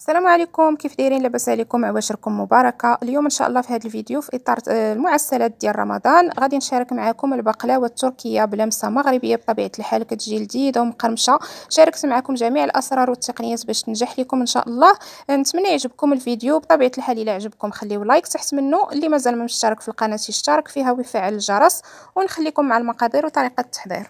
السلام عليكم، كيف دايرين؟ لاباس عليكم؟ عواشركم مباركه. اليوم ان شاء الله في هذا الفيديو في اطار المعسلات ديال رمضان غادي نشارك معكم البقلاوه التركيه بلمسه مغربيه بطبيعه الحال، كتجي لذيذه ومقرمشه. شاركت معكم جميع الاسرار والتقنيات باش تنجح لكم ان شاء الله. نتمنى يعجبكم الفيديو. بطبيعه الحال الا عجبكم خليو لايك تحت منه، اللي مازال ما مشترك في القناه يشترك فيها ويفعل الجرس، ونخليكم مع المقادير وطريقه التحضير.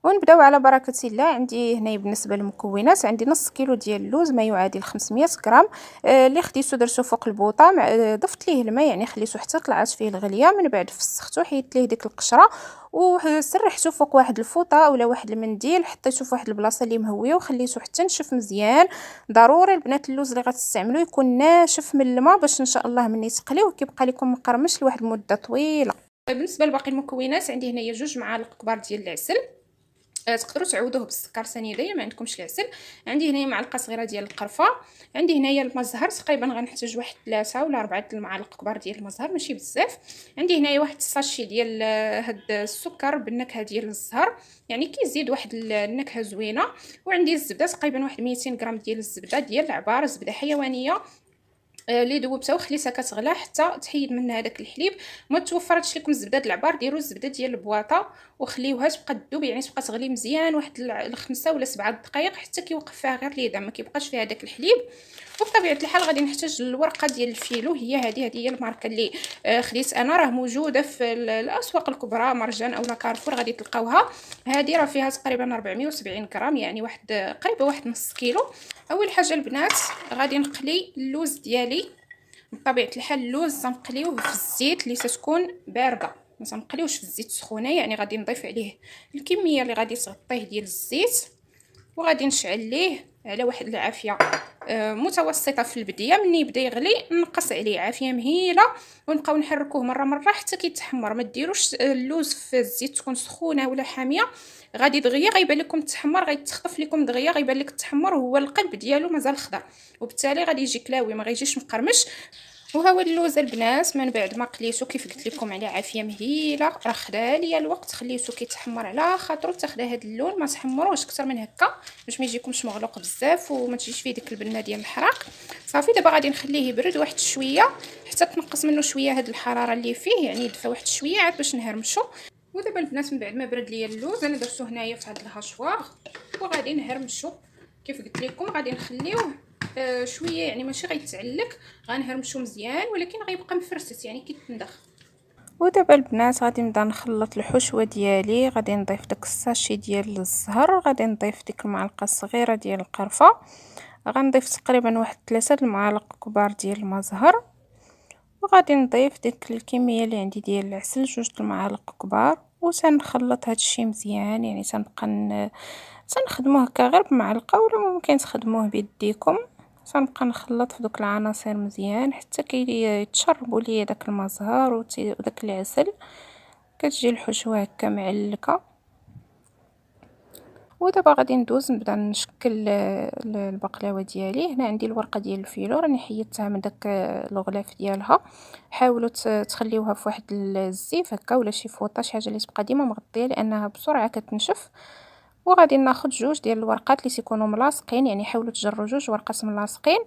ونبداو على بركه الله. عندي هنا بالنسبه للمكونات عندي نص كيلو ديال اللوز ما يعادل 500 غرام. اللي خديتو درتو فوق البوطه ضفت ليه الماء، يعني خليته حتى طلعت فيه الغليه. من بعد فسختو، حيدت ليه ديك القشره وسرحته فوق واحد الفوطه اولا واحد المنديل، حطيته في واحد البلاصه اللي مهويه وخليته حتى نشف مزيان. ضروري البنات اللوز اللي غتستعملوه يكون ناشف من الماء باش ان شاء الله ملي تقليوه كيبقى لكم مقرمش لواحد المده طويله. بالنسبه لباقي المكونات عندي هنايا 2 معالق كبار ديال العسل. تقدروا تعوضوه بالسكر ثاني دايما ما عندكمش العسل. عندي هنايا معلقه صغيره ديال القرفه. عندي هنايا الماء الزهر، تقريبا غنحتاج واحد 3 ولا 4 المعالق كبار ديال الماء الزهر، ماشي بزاف. عندي هنايا واحد الساشي ديال هاد السكر بالنكهه ديال الزهر، يعني كيزيد واحد النكهه زوينه. وعندي الزبده، تقريبا واحد 200 غرام ديال الزبده ديال العبار، زبده حيوانيه اللي دوبتها وخليتها كتغلى حتى تحيد منها داك الحليب. ما توفرتش لكم الزبده د العبار، ديروا الزبده ديال البواطه وخليوها تبقى تذوب، يعني تبقى تغلي مزيان واحد 5 ولا 7 دقائق حتى كيوقف فيها غير اليدان، ما كيبقاش فيها داك الحليب. وبطبيعه الحال غادي نحتاج الورقه ديال الفيلو، هذه هي الماركه اللي خديت انا، راه موجوده في الاسواق الكبرى، مرجان اولا كارفور غادي تلقاوها. هذه راه فيها تقريبا 470 غرام، يعني قريبه واحد نص كيلو. اول حاجه البنات غادي نقلي اللوز ديالي. بطبيعه الحال اللوز تنقليوه في الزيت اللي تكون بارده، ما تنقليوش في الزيت سخونه، يعني غادي نضيف عليه الكميه اللي غادي تغطيه ديال الزيت، وغادي نشعل ليه على واحد العافيه متوسطه في البدايه. ملي يبدا يغلي نقص عليه عافيه مهيله، ونبقاو نحركوه مره حتى كيتحمر. ما ديروش اللوز في الزيت تكون سخونه ولا حاميه، غادي دغيا غيبان لكم التحمر، غيتخطف لكم دغيا، غيبان لك التحمر هو القلب ديالو مازال خضر، وبالتالي غادي يجي كلاوي ما غيجيش مقرمش. وها هو اللوز البنات من بعد ما قليتو كيف قلت لكم على عافيه مهيله، راه خدا ليا الوقت، خليتو كيتحمر على خاطرو تاخدا هذا اللون، ما تحمروش اكثر من هكا باش ما يجيكمش مغلوق بزاف وما تجيش فيه ديك البنه ديال الحراق. صافي دابا غادي نخليه يبرد واحد شويه حتى تنقص منه شويه هاد الحراره اللي فيه، يعني يدفى واحد شويه عاد باش نهرمشو. ودابا البنات من بعد ما برد ليا اللوز انا درتو هنايا في هاد الهاشوار وغادي نهرمشو كيف قلت لكم. غادي نخليوه شويه، يعني ماشي غيتعلق، غنهرمشو مزيان ولكن غيبقى مفرست يعني كيتندخ. ودابا البنات غادي نبدا نخلط الحشوه ديالي. غادي نضيف داك الساشي ديال الزهر، غادي نضيف ديك المعلقه الصغيره ديال القرفه، غنضيف تقريبا واحد 3 المعالق كبار ديال الماء زهر، وغادي نضيف ديك الكميه اللي عندي ديال العسل 2 المعالق كبار، وسنخلط هادشي مزيان. يعني تنخدموه هكا غير بمعلقه ولا ممكن تخدموه بيديكم. سنبقى نخلط في دوك العناصر مزيان حتى كيتشربوا ليا داك الماء زهر وداك العسل، كتجي الحشوه هكا معلكه. ودابا غادي ندوز نبدا نشكل البقلاوه ديالي. هنا عندي الورقه ديال الفيلو راني حيدتها من داك الغلاف ديالها. حاولوا تخليوها في واحد الزيف هكا ولا شي فوطه، شي حاجه اللي تبقى ديما مغطيه لانها بسرعه كتنشف. وغادي ناخذ 2 ديال الورقات اللي تيكونوا ملاصقين، يعني حاولوا تجروا 2 ورقات ملاصقين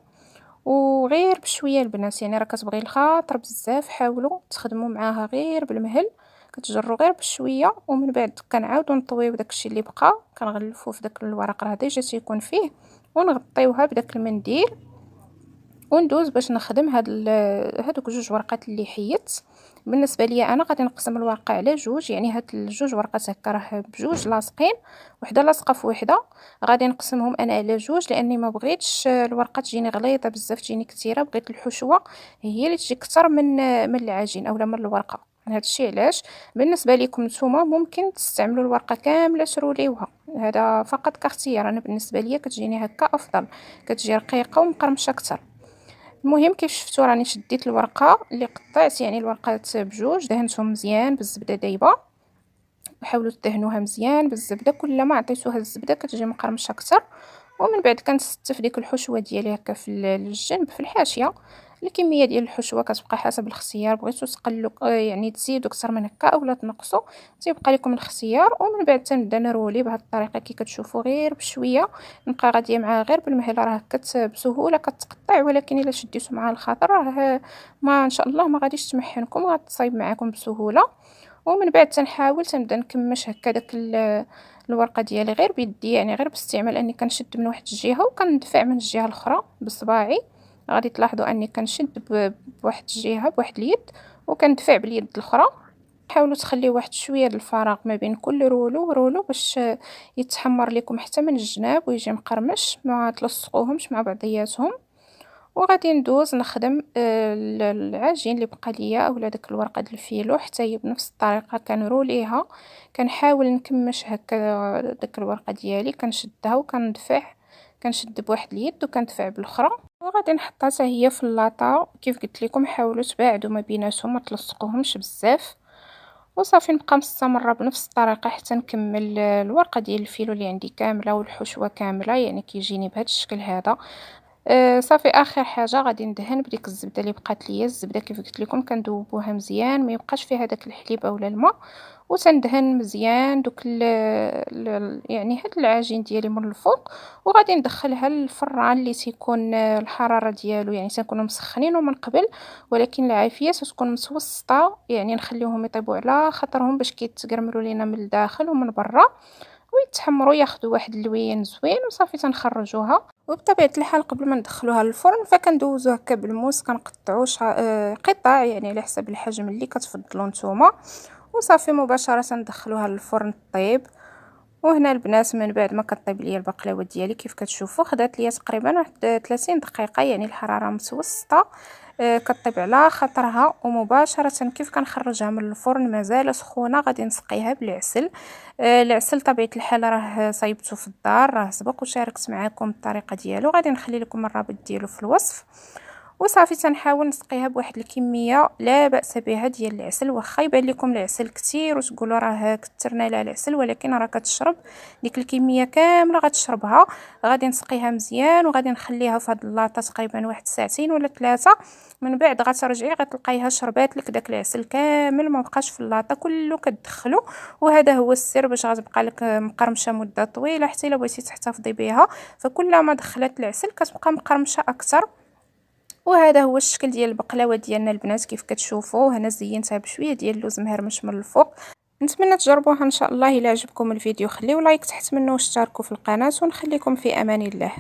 وغير بشويه البنات، يعني راه كتبغي الخاطر بزاف، حاولوا تخدموا معاها غير بالمهل، كتجروا غير بشويه. ومن بعد كنعاودوا نطويو داكشي اللي بقى، كنغلفوه في داك الورق راه ديجا تيكون فيه، ونغطيوها بداك المنديل وندوز باش نخدم هادوك 2 ورقات اللي حيدت. بالنسبه ليا انا غادي نقسم الورقه على 2، يعني هاد 2 ورقات هكا راه بجوج لاصقين، وحده لاصقه في وحده. غادي نقسمهم انا على 2 لاني ما بغيتش الورقه تجيني غليظه بزاف تجيني كثيره، بغيت الحشوه هي اللي تجي اكثر من العجين اولا من الورقه. هادشي علاش بالنسبه لكم نتوما ممكن تستعملوا الورقه كامله تروليوها، هذا فقط كاختيار. انا بالنسبه ليا كتجيني هكا افضل، كتجي رقيقه ومقرمشه اكثر. المهم كيف شفتوا راني شديت الورقه اللي قطعت، يعني الورقات بجوج، دهنتهم مزيان بالزبده دايبه. حاولوا تدهنوها مزيان بالزبده، كلما عطيتوها الزبده كتجي مقرمشه اكثر. ومن بعد كنستف ديك الحشوه ديالي هكا في الجنب في الحاشيه. الكميه ديال الحشوه كتبقى حسب الاختيار، بغيتو تقلوا يعني تزيدوا اكثر من هكا اولا تنقصوا تيبقى لكم الاختيار. ومن بعد تنبدا نرولي بهذه الطريقه كي كتشوفوا غير بشويه، نبقى غاديه معاه غير بالمهله، راه بسهوله كتقطع، ولكن الا شديتو مع الخاطر راه ما ان شاء الله ما غاديش تمحنكم، غتصايب معكم بسهوله. ومن بعد تنحاول تنبدا نكمش هكا داك الورقه ديالي غير بيدي، يعني غير باستعمال اني كنشد من واحد الجهه وكندفع من الجهه الاخرى بصباعي. غادي تلاحظوا اني كنشد بواحد الجهه بواحد اليد وكندفع باليد الاخرى. حاولوا تخليوا واحد شويه د الفراغ ما بين كل رولو ورولو باش يتحمر لكم حتى من الجناب ويجي مقرمش، ما تلصقوهمش مع بعضياتهم. وغادي ندوز نخدم العجين اللي بقى ليا اولا داك الورقه ديال الفيلو حتى هي بنفس الطريقه كنروليها. كنحاول نكمش هكا داك الورقه ديالي، كنشدها وكندفع، كنشد بواحد اليد وكندفع بالاخرى. وغادي نحطها حتى هي في اللاطه كيف قلت لكم، حاولوا تباعدوا ما بيناتهم ما تلصقوهمش بزاف. وصافي نبقى مستمره بنفس الطريقه حتى نكمل الورقه ديال الفيلو اللي عندي كامله والحشوه كامله، يعني كيجيني بهذا الشكل هذا. صافي اخر حاجه غادي ندهن بديك الزبده اللي بقات ليا. الزبده كيف قلت لكم كندوبوها مزيان ما يبقاش فيها داك الحليب اولا الماء، وتندهن مزيان دوك يعني هاد العجين ديالي من الفوق. وغادي ندخلها للفران اللي تيكون الحراره ديالو يعني تنكونوا مسخنينه من قبل، ولكن العافيه تكون متوسطه، يعني نخليوهم يطيبوا على خاطرهم باش كيتقرملوا لينا من الداخل ومن برا ويتحمروا ياخذوا واحد اللوين زوين. وصافي تنخرجوها. وبطبيعه الحال قبل ما ندخلوها للفرن فكندوزو هكا بالموس، كنقطعوا قطع يعني على حسب الحجم اللي كتفضلوا نتوما. وصافي مباشره ندخلوها للفرن طيب. وهنا البنات من بعد ما كطيب ليا البقلاوه ديالي كيف كتشوفوا خدات ليا تقريبا واحد 30 دقيقه، يعني الحراره متوسطه كطيب على خاطرها. ومباشره كيف كنخرجها من الفرن مازال سخونه غادي نسقيها بالعسل. العسل طبيعه الحال راه صايبته في الدار، راه سبق وشاركت معكم الطريقه ديالو، غادي نخلي لكم الرابط ديالو في الوصف. وصافي تنحاول نسقيها بواحد الكميه لا باس بها ديال العسل، واخا يبان لكم العسل كثير وتقولوا راه كثرنا لها العسل، ولكن راه كتشرب ديك الكميه كامله غتشربها. غادي نسقيها مزيان وغادي نخليها في هاد اللاطه تقريبا واحد ساعتين ولا 3. من بعد غترجعي غتلقايها شربات لك داك العسل كامل، ما بقاش في اللاطه كله كتدخلو. وهذا هو السر باش غتبقى لك مقرمشه مده طويله حتى الا بغيتي تحتفظي بها، فكلما دخلت العسل كتبقى مقرمشه اكثر. وهذا هو الشكل ديال البقلاوه ديالنا البنات كيف كتشوفوا. هنا زينتها بشويه ديال اللوز مهرمش من الفوق. نتمنى تجربوها ان شاء الله. الى عجبكم الفيديو خليو لايك تحت منه واشتركوا في القناه، ونخليكم في امان الله.